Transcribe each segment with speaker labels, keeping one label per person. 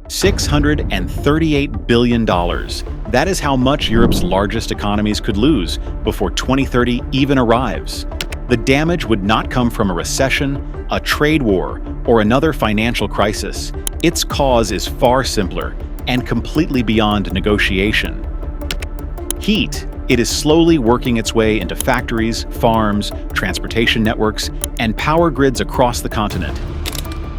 Speaker 1: $638 billion. That is how much Europe's largest economies could lose before 2030 even arrives. The damage would not come from a recession, a trade war, or another financial crisis. Its cause is far simpler and completely beyond negotiation. Heat. It is slowly working its way into factories, farms, transportation networks, and power grids across the continent.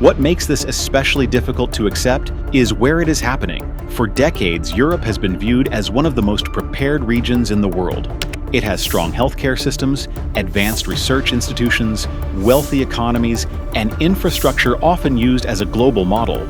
Speaker 1: What makes this especially difficult to accept is where it is happening. For decades, Europe has been viewed as one of the most prepared regions in the world. It has strong healthcare systems, advanced research institutions, wealthy economies, and infrastructure often used as a global model.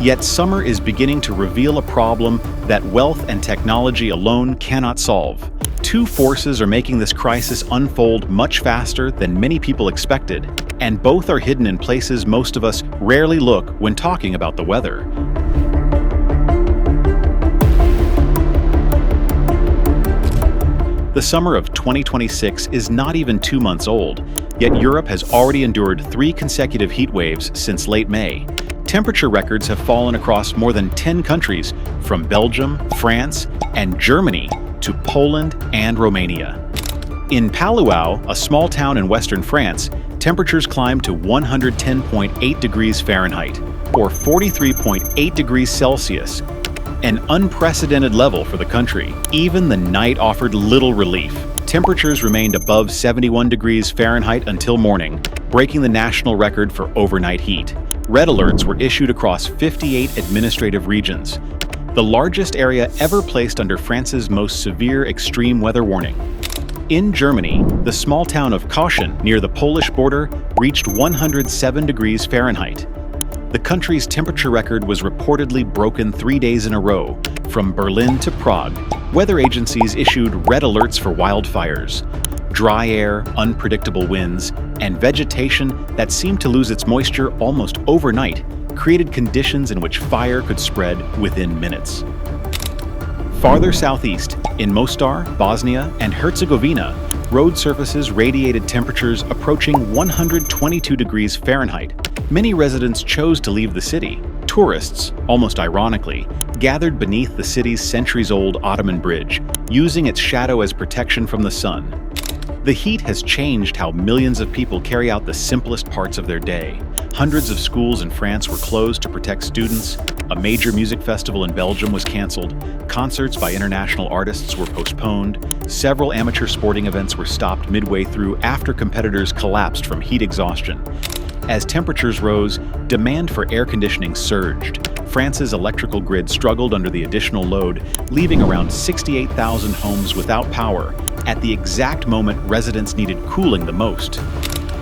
Speaker 1: Yet summer is beginning to reveal a problem that wealth and technology alone cannot solve. Two forces are making this crisis unfold much faster than many people expected, and both are hidden in places most of us rarely look when talking about the weather. The summer of 2026 is not even 2 months old, yet Europe has already endured 3 consecutive heat waves since late May. Temperature records have fallen across more than 10 countries, from Belgium, France, and Germany to Poland and Romania. In Paluau, a small town in western France, temperatures climbed to 110.8 degrees Fahrenheit, or 43.8 degrees Celsius, an unprecedented level for the country. Even the night offered little relief. Temperatures remained above 71 degrees Fahrenheit until morning, breaking the national record for overnight heat. Red alerts were issued across 58 administrative regions, the largest area ever placed under France's most severe extreme weather warning. In Germany, the small town of Caution, near the Polish border, reached 107 degrees Fahrenheit. The country's temperature record was reportedly broken 3 days in a row. From Berlin to Prague, weather agencies issued red alerts for wildfires. Dry air, unpredictable winds, and vegetation that seemed to lose its moisture almost overnight created conditions in which fire could spread within minutes. Farther southeast, in Mostar, Bosnia, and Herzegovina, road surfaces radiated temperatures approaching 122 degrees Fahrenheit. Many residents chose to leave the city. Tourists, almost ironically, gathered beneath the city's centuries-old Ottoman bridge, using its shadow as protection from the sun. The heat has changed how millions of people carry out the simplest parts of their day. Hundreds of schools in France were closed to protect students, a major music festival in Belgium was canceled, concerts by international artists were postponed, several amateur sporting events were stopped midway through after competitors collapsed from heat exhaustion. As temperatures rose, demand for air conditioning surged. France's electrical grid struggled under the additional load, leaving around 68,000 homes without power at the exact moment residents needed cooling the most.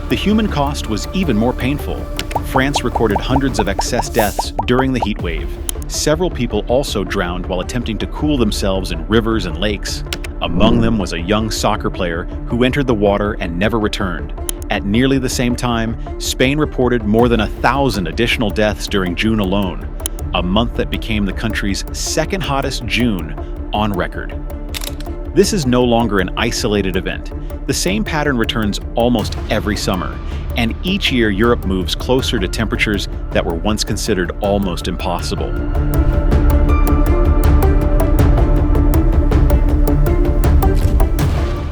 Speaker 1: The human cost was even more painful. France recorded hundreds of excess deaths during the heat wave. Several people also drowned while attempting to cool themselves in rivers and lakes. Among them was a young soccer player who entered the water and never returned. At nearly the same time, Spain reported more than 1,000 additional deaths during June alone, a month that became the country's second hottest June on record. This is no longer an isolated event. The same pattern returns almost every summer, and each year Europe moves closer to temperatures that were once considered almost impossible.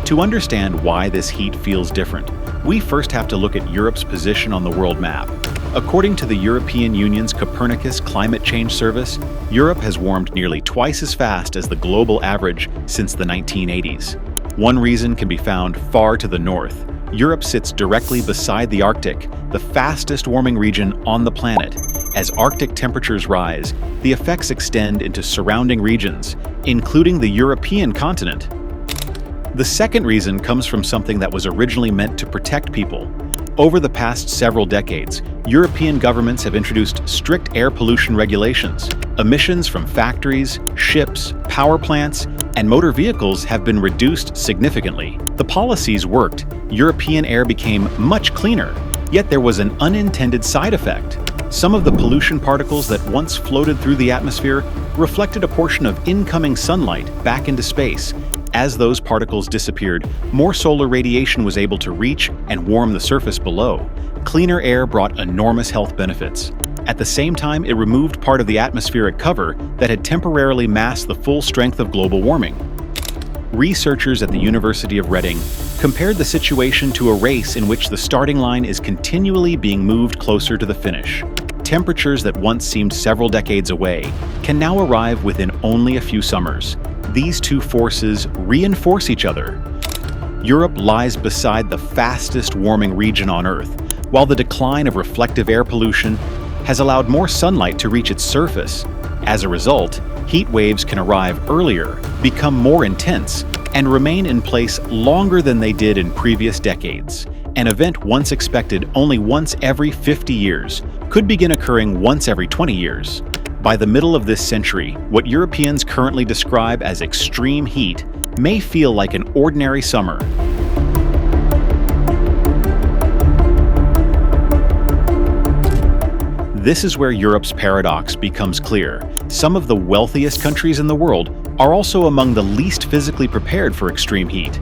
Speaker 1: To understand why this heat feels different, we first have to look at Europe's position on the world map. According to the European Union's Copernicus Climate Change Service, Europe has warmed nearly twice as fast as the global average since the 1980s. One reason can be found far to the north. Europe sits directly beside the Arctic, the fastest warming region on the planet. As Arctic temperatures rise, the effects extend into surrounding regions, including the European continent. The second reason comes from something that was originally meant to protect people. Over the past several decades, European governments have introduced strict air pollution regulations. Emissions from factories, ships, power plants, and motor vehicles have been reduced significantly. The policies worked. European air became much cleaner, yet there was an unintended side effect. Some of the pollution particles that once floated through the atmosphere reflected a portion of incoming sunlight back into space. As those particles disappeared, more solar radiation was able to reach and warm the surface below. Cleaner air brought enormous health benefits. At the same time, it removed part of the atmospheric cover that had temporarily masked the full strength of global warming. Researchers at the University of Reading compared the situation to a race in which the starting line is continually being moved closer to the finish. Temperatures that once seemed several decades away can now arrive within only a few summers. These two forces reinforce each other. Europe lies beside the fastest warming region on Earth, while the decline of reflective air pollution has allowed more sunlight to reach its surface. As a result, heat waves can arrive earlier, become more intense, and remain in place longer than they did in previous decades. An event once expected only once every 50 years could begin occurring once every 20 years. By the middle of this century, what Europeans currently describe as extreme heat may feel like an ordinary summer. This is where Europe's paradox becomes clear. Some of the wealthiest countries in the world are also among the least physically prepared for extreme heat.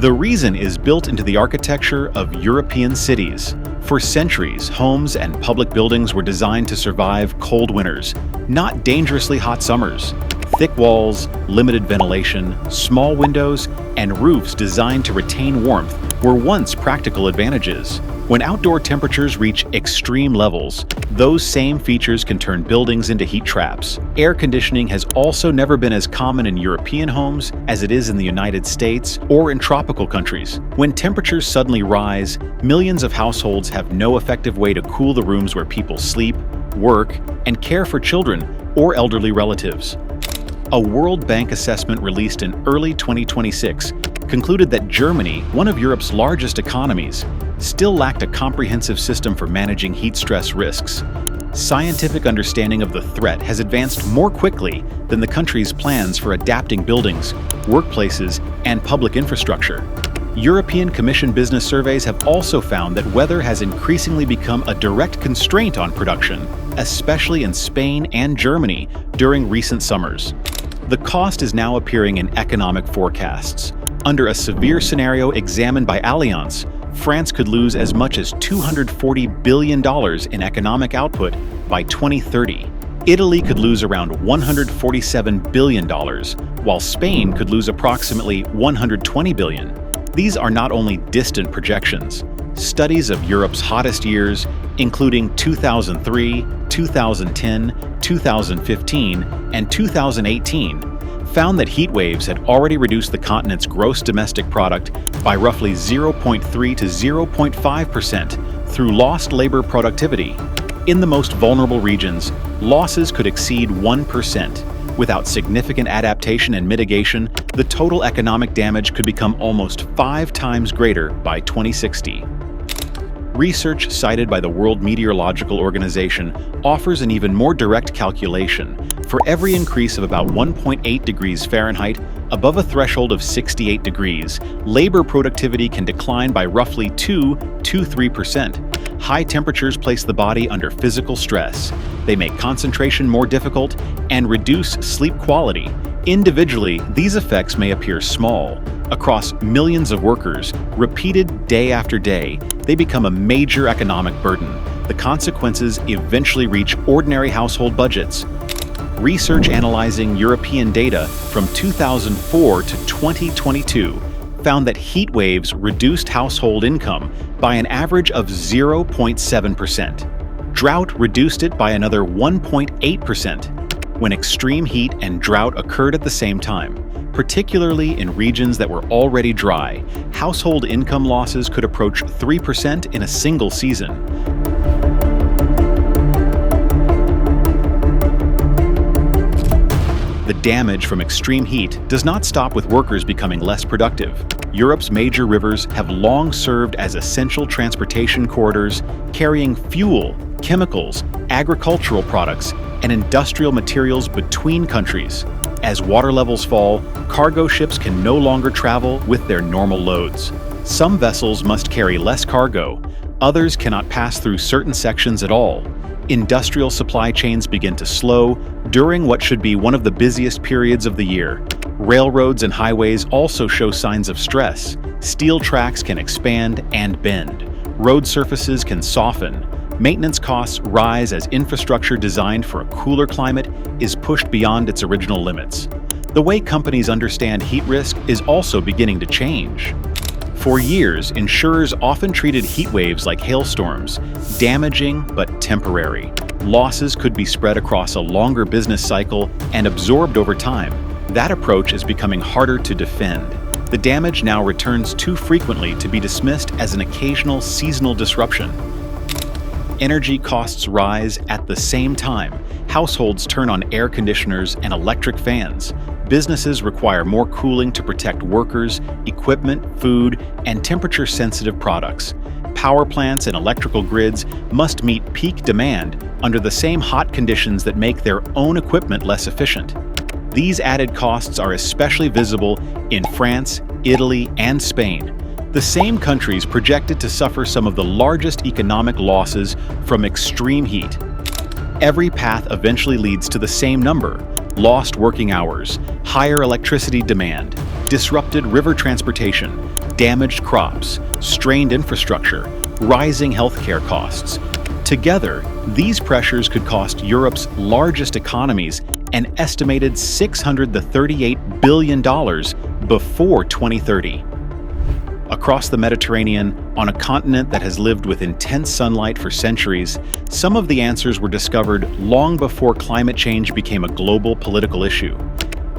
Speaker 1: The reason is built into the architecture of European cities. For centuries, homes and public buildings were designed to survive cold winters, not dangerously hot summers. Thick walls, limited ventilation, small windows, and roofs designed to retain warmth were once practical advantages. When outdoor temperatures reach extreme levels, those same features can turn buildings into heat traps. Air conditioning has also never been as common in European homes as it is in the United States or in tropical countries. When temperatures suddenly rise, millions of households have no effective way to cool the rooms where people sleep, work, and care for children or elderly relatives. A World Bank assessment released in early 2026 concluded that Germany, one of Europe's largest economies, still lacked a comprehensive system for managing heat stress risks. Scientific understanding of the threat has advanced more quickly than the country's plans for adapting buildings, workplaces, and public infrastructure. European Commission business surveys have also found that weather has increasingly become a direct constraint on production, especially in Spain and Germany during recent summers. The cost is now appearing in economic forecasts. Under a severe scenario examined by Allianz, France could lose as much as $240 billion in economic output by 2030. Italy could lose around $147 billion, while Spain could lose approximately $120 billion. These are not only distant projections. Studies of Europe's hottest years, including 2003, 2010, 2015, and 2018, found that heat waves had already reduced the continent's gross domestic product by roughly 0.3 to 0.5% through lost labor productivity. In the most vulnerable regions, losses could exceed 1%. Without significant adaptation and mitigation, the total economic damage could become almost 5 times greater by 2060. Research cited by the World Meteorological Organization offers an even more direct calculation. For every increase of about 1.8 degrees Fahrenheit above a threshold of 68 degrees, labor productivity can decline by roughly 2 to 3%. High temperatures place the body under physical stress. They make concentration more difficult and reduce sleep quality. Individually, these effects may appear small. Across millions of workers, repeated day after day, they become a major economic burden. The consequences eventually reach ordinary household budgets. Research analyzing European data from 2004 to 2022 found that heat waves reduced household income by an average of 0.7%. Drought reduced it by another 1.8% when extreme heat and drought occurred at the same time. Particularly in regions that were already dry, household income losses could approach 3% in a single season. The damage from extreme heat does not stop with workers becoming less productive. Europe's major rivers have long served as essential transportation corridors, carrying fuel, chemicals, agricultural products, and industrial materials between countries. As water levels fall, cargo ships can no longer travel with their normal loads. Some vessels must carry less cargo, others cannot pass through certain sections at all. Industrial supply chains begin to slow during what should be one of the busiest periods of the year. Railroads and highways also show signs of stress. Steel tracks can expand and bend. Road surfaces can soften. Maintenance costs rise as infrastructure designed for a cooler climate is pushed beyond its original limits. The way companies understand heat risk is also beginning to change. For years, insurers often treated heat waves like hailstorms, damaging but temporary. Losses could be spread across a longer business cycle and absorbed over time. That approach is becoming harder to defend. The damage now returns too frequently to be dismissed as an occasional seasonal disruption. Energy costs rise at the same time. Households turn on air conditioners and electric fans. Businesses require more cooling to protect workers, equipment, food, and temperature-sensitive products. Power plants and electrical grids must meet peak demand under the same hot conditions that make their own equipment less efficient. These added costs are especially visible in France, Italy, and Spain, the same countries projected to suffer some of the largest economic losses from extreme heat. Every path eventually leads to the same number: lost working hours, higher electricity demand, disrupted river transportation, damaged crops, strained infrastructure, rising healthcare costs. Together, these pressures could cost Europe's largest economies an estimated $638 billion before 2030. Across the Mediterranean, on a continent that has lived with intense sunlight for centuries, some of the answers were discovered long before climate change became a global political issue.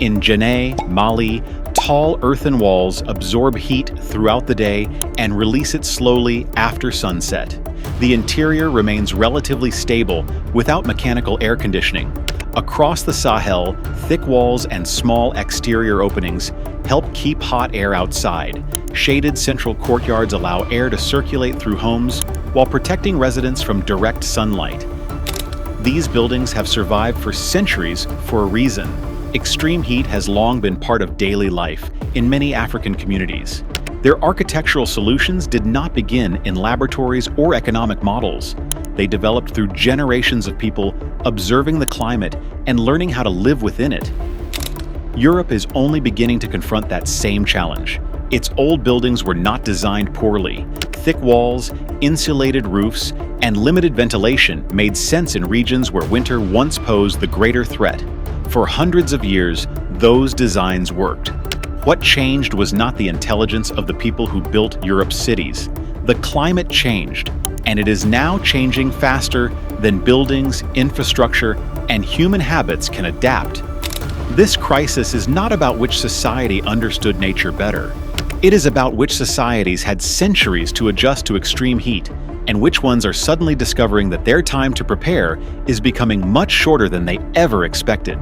Speaker 1: In Guinea, Mali, tall earthen walls absorb heat throughout the day and release it slowly after sunset. The interior remains relatively stable without mechanical air conditioning. Across the Sahel, thick walls and small exterior openings help keep hot air outside. Shaded central courtyards allow air to circulate through homes while protecting residents from direct sunlight. These buildings have survived for centuries for a reason. Extreme heat has long been part of daily life in many African communities. Their architectural solutions did not begin in laboratories or economic models. They developed through generations of people observing the climate and learning how to live within it. Europe is only beginning to confront that same challenge. Its old buildings were not designed poorly. Thick walls, insulated roofs, and limited ventilation made sense in regions where winter once posed the greater threat. For hundreds of years, those designs worked. What changed was not the intelligence of the people who built Europe's cities. The climate changed, and it is now changing faster than buildings, infrastructure, and human habits can adapt. This crisis is not about which society understood nature better. It is about which societies had centuries to adjust to extreme heat, and which ones are suddenly discovering that their time to prepare is becoming much shorter than they ever expected.